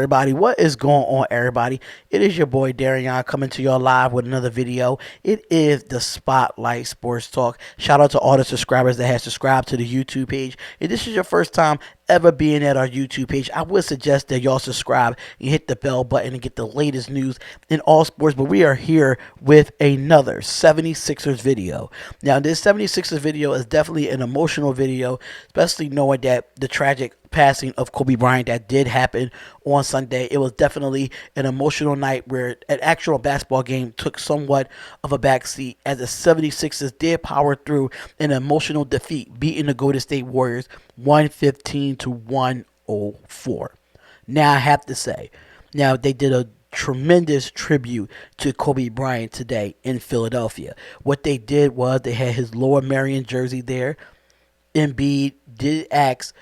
everybody? What is going on, everybody? It is your boy Darion coming to y'all live with another video. It is the Spotlight Sports Talk. Shout out to all the subscribers that have subscribed to the YouTube page. If this is your first time ever being at our YouTube page, I would suggest that y'all subscribe and hit the bell button and get the latest news in all sports. But we are here with another 76ers video. Now, this 76ers video is definitely an emotional video, especially knowing that the tragic passing of Kobe Bryant that did happen on Sunday. It was definitely an emotional night where an actual basketball game took somewhat of a backseat as the 76ers did power through an emotional defeat, beating the Golden State Warriors 115 to 104. Now I have to say, now they did a tremendous tribute to Kobe Bryant today in Philadelphia. What they did was they had his Lower Merion jersey there. Embid did ask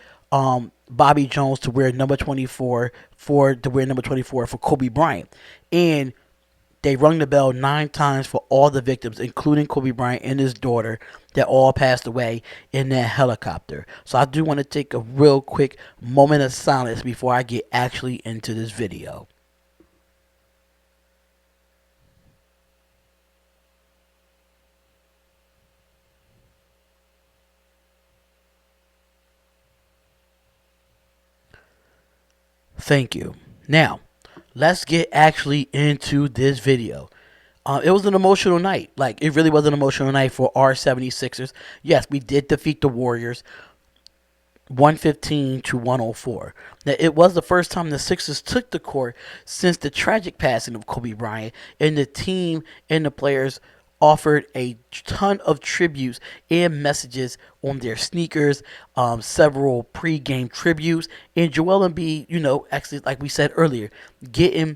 Bobby Jones to wear number 24 for Kobe Bryant, and they rung the bell 9 times for all the victims, including Kobe Bryant and his daughter, that all passed away in that helicopter. So I do want to take a real quick moment of silence before I get actually into this video. Thank you. Now, let's get actually into this video. It was an emotional night. Like, it really was an emotional night for our 76ers. Yes, we did defeat the Warriors 115 to 104. Now, it was the first time the Sixers took the court since the tragic passing of Kobe Bryant, and the team and the players offered a ton of tributes and messages on their sneakers, several pre-game tributes, and Joel Embiid, actually, like we said earlier, getting,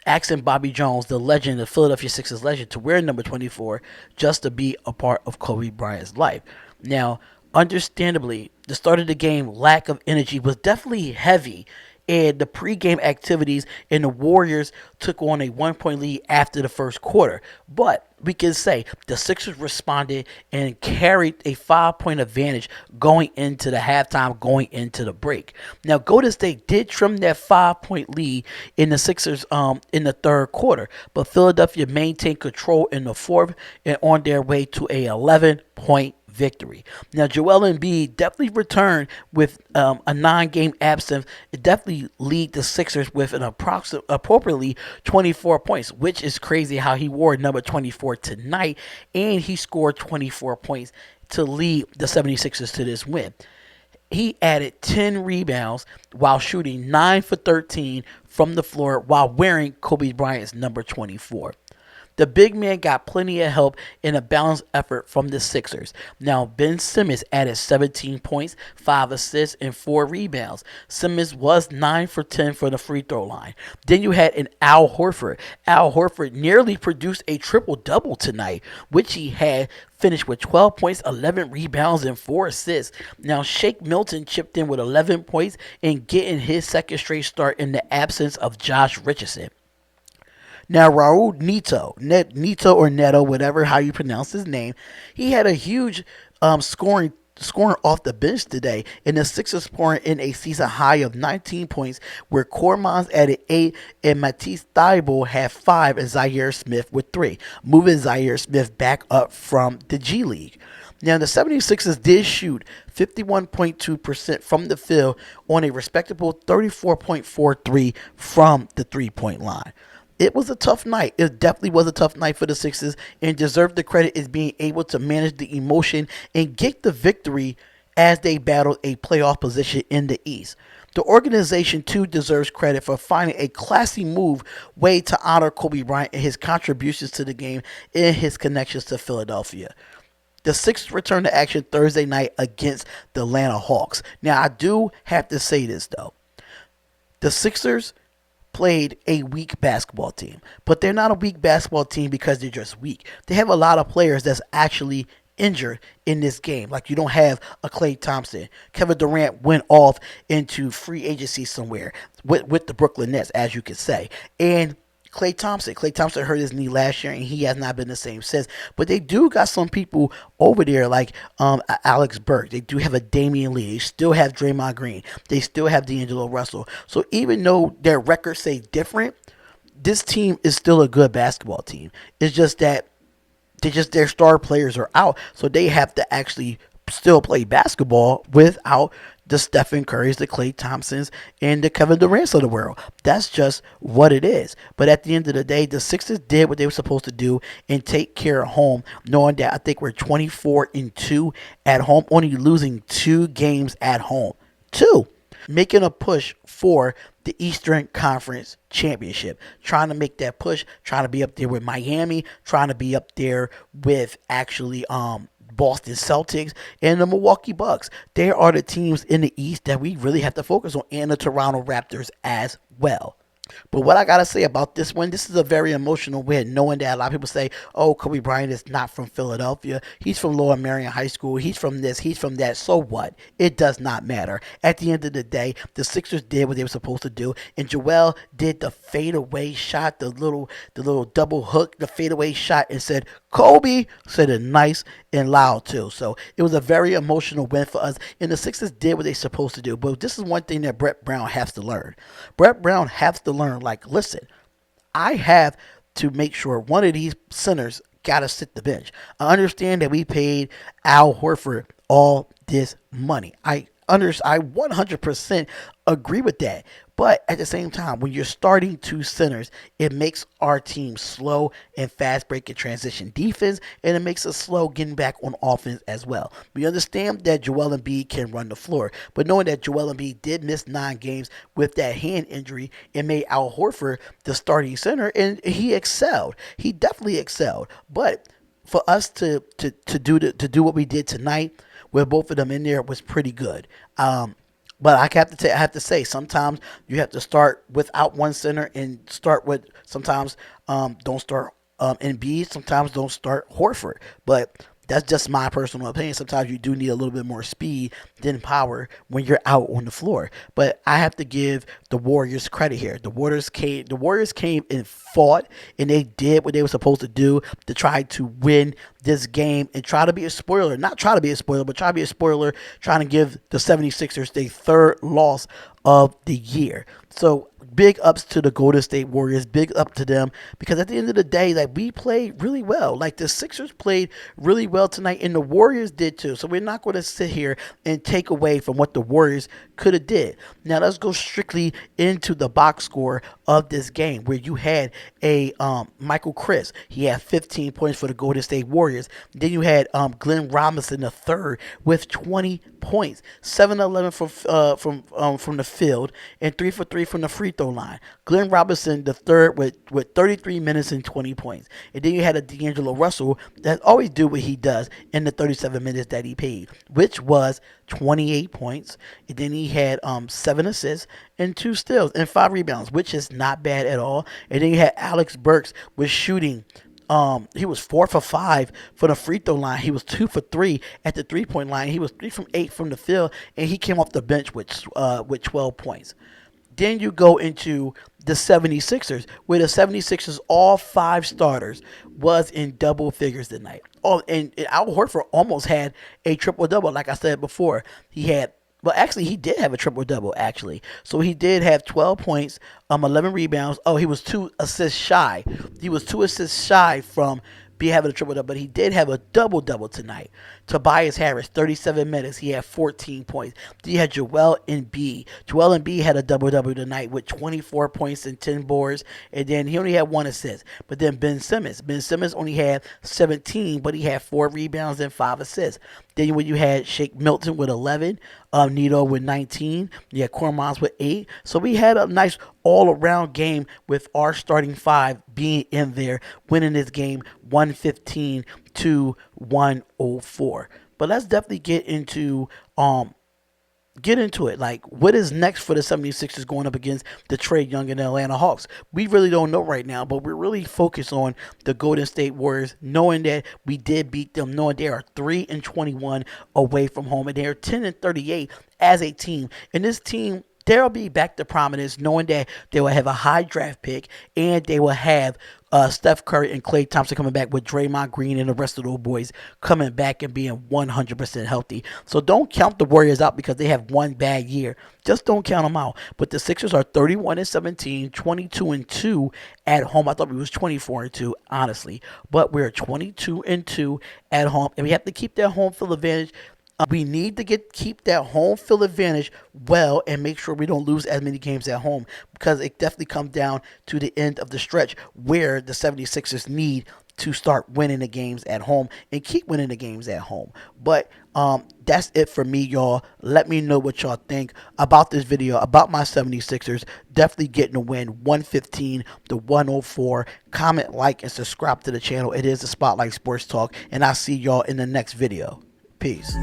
asking Bobby Jones, the legend, the Philadelphia Sixers legend, to wear number 24 just to be a part of Kobe Bryant's life. Now, understandably, the start of the game, lack of energy was definitely heavy, and the pregame activities, and the Warriors took on a 1-point lead after the first quarter. But we can say the Sixers responded and carried a 5-point advantage going into the halftime, going into the break. Now, Golden State did trim that 5-point lead in the Sixers in the third quarter, but Philadelphia maintained control in the fourth and on their way to a 11-point victory. Now, Joel Embiid definitely returned with a 9-game absence. It definitely lead the Sixers with an appropriately 24 points, which is crazy how he wore number 24 tonight, and he scored 24 points to lead the 76ers to this win. He added 10 rebounds while shooting 9 for 13 from the floor while wearing Kobe Bryant's number 24. The big man got plenty of help in a balanced effort from the Sixers. Now, Ben Simmons added 17 points, 5 assists, and 4 rebounds. Simmons was 9 for 10 for the free throw line. Then you had an Al Horford. Al Horford nearly produced a triple-double tonight, which he had finished with 12 points, 11 rebounds, and 4 assists. Now, Shake Milton chipped in with 11 points and getting his second straight start in the absence of Josh Richardson. Now, Raul Neto or Neto, whatever how you pronounce his name, he had a huge scoring off the bench today, and the Sixers pouring in a season high of 19 points, where Kormans added 8, and Matisse Thybulle had 5, and Zaire Smith with 3, moving Zaire Smith back up from the G League. Now, the 76ers did shoot 51.2% from the field on a respectable 34.43 from the three-point line. It was a tough night. It definitely was a tough night for the Sixers, and deserved the credit is being able to manage the emotion and get the victory as they battled a playoff position in the East. The organization, too, deserves credit for finding a classy way to honor Kobe Bryant and his contributions to the game and his connections to Philadelphia. The Sixers return to action Thursday night against the Atlanta Hawks. Now, I do have to say this, though. The Sixers played a weak basketball team, but they're not a weak basketball team because they're just weak. They have a lot of players that's actually injured in this game. Like, you don't have a Klay Thompson. Kevin Durant went off into free agency somewhere with the Brooklyn Nets, as you could say. And Klay Thompson. Klay Thompson hurt his knee last year, and he has not been the same since. But they do got some people over there like Alex Burke. They do have a Damian Lee. They still have Draymond Green. They still have D'Angelo Russell. So even though their records say different, this team is still a good basketball team. It's just that their star players are out, so they have to actually still play basketball without the Stephen Currys, the Klay Thompsons, and the Kevin Durant's of the world. That's just what it is. But at the end of the day, the Sixers did what they were supposed to do and take care of home, knowing that I think we're 24-2 at home, only losing 2 games at home. Two. Making a push for the Eastern Conference Championship, trying to make that push, trying to be up there with Miami, trying to be up there with actually Boston Celtics and the Milwaukee Bucks. They are the teams in the East that we really have to focus on, and the Toronto Raptors as well. But what I gotta say about this one, this is a very emotional win, knowing that a lot of people say, "Oh, Kobe Bryant is not from Philadelphia. He's from Lower Merion High School. He's from this. He's from that." So what? It does not matter. At the end of the day, the Sixers did what they were supposed to do, and Joel did the fadeaway shot, the little double hook, the fadeaway shot, and said, "Kobe," said it nice and loud too. So it was a very emotional win for us, and the Sixers did what they supposed to do. But this is one thing that Brett Brown has to learn. Brett Brown has to learn, like, listen, I have to make sure one of these centers got to sit the bench. I understand that we paid Al Horford all this money. I 100% agree with that. But at the same time, when you're starting 2 centers, it makes our team slow and fast breaking transition defense, and it makes us slow getting back on offense as well. We understand that Joel Embiid can run the floor, but knowing that Joel Embiid did miss 9 games with that hand injury, it made Al Horford the starting center, and he excelled. He definitely excelled. But for us to do what we did tonight with both of them in there was pretty good. But I have to say, sometimes you have to start without one center and start with, sometimes don't start Embiid, sometimes don't start Horford. But that's just my personal opinion. Sometimes you do need a little bit more speed than power when you're out on the floor. But I have to give the Warriors credit here. The Warriors came and fought, and they did what they were supposed to do to try to win this game and try to be a spoiler. Not try to be a spoiler, but try to be a spoiler, trying to give the 76ers their 3rd loss of the year. So big ups to the Golden State Warriors. Big up to them, because at the end of the day, like, we played really well. Like, the Sixers played really well tonight, and the Warriors did too. So we're not going to sit here and take away from what the Warriors could have did. Now let's go strictly into the box score of this game, where you had a Michael Chris. He had 15 points for the Golden State Warriors. Then you had Glenn Robinson the third with 20 points, 7-11 from the field, and 3 for 3 from the free throw line. Glenn Robinson the third with 33 minutes and 20 points. And then you had a D'Angelo Russell that always do what he does in the 37 minutes that he played, which was 28 points. And then he had 7 assists and 2 steals and 5 rebounds, which is not bad at all. And then you had Alex Burks with shooting. He was 4 for 5 for the free throw line. He was 2 for 3 at the 3-point line. He was 3 from 8 from the field, and he came off the bench with 12 points. Then you go into the 76ers, where the 76ers, all 5 starters, was in double figures tonight. Oh, and Al Horford almost had a triple-double, like I said before. He did have a triple-double, actually. So he did have 12 points, 11 rebounds. Oh, he was 2 assists shy. He was 2 assists shy from be having a triple-double, but he did have a double-double tonight. Tobias Harris, 37 minutes. He had 14 points. Then you had Joel Embiid. Joel Embiid had a double-double tonight with 24 points and 10 boards, and then he only had 1 assist. But then Ben Simmons only had 17, but he had 4 rebounds and 5 assists. Then when you had Shake Milton with 11, Nito with 19, you had Kormaz with 8. So we had a nice all-around game with our starting 5 being in there, winning this game 115 to 104. But let's definitely get into it. Like, what is next for the 76ers going up against the Trae Young and the Atlanta Hawks? We really don't know right now, but we're really focused on the Golden State Warriors, knowing that we did beat them, knowing they are 3-21 away from home, and they are 10-38 as a team. And this team they'll be back to prominence, knowing that they will have a high draft pick and they will have Steph Curry and Klay Thompson coming back with Draymond Green and the rest of those boys coming back and being 100% healthy. So don't count the Warriors out because they have one bad year. Just don't count them out. But the Sixers are 31-17, 22-2 at home. I thought we was 24-2, honestly, but we're 22-2 at home, and we have to keep that home field advantage. We need to keep that home field advantage well and make sure we don't lose as many games at home, because it definitely comes down to the end of the stretch where the 76ers need to start winning the games at home and keep winning the games at home. But that's it for me, y'all. Let me know what y'all think about this video, about my 76ers definitely getting a win, 115-104. Comment, like, and subscribe to the channel. It is the Spotlight Sports Talk, and I'll see y'all in the next video. Peace.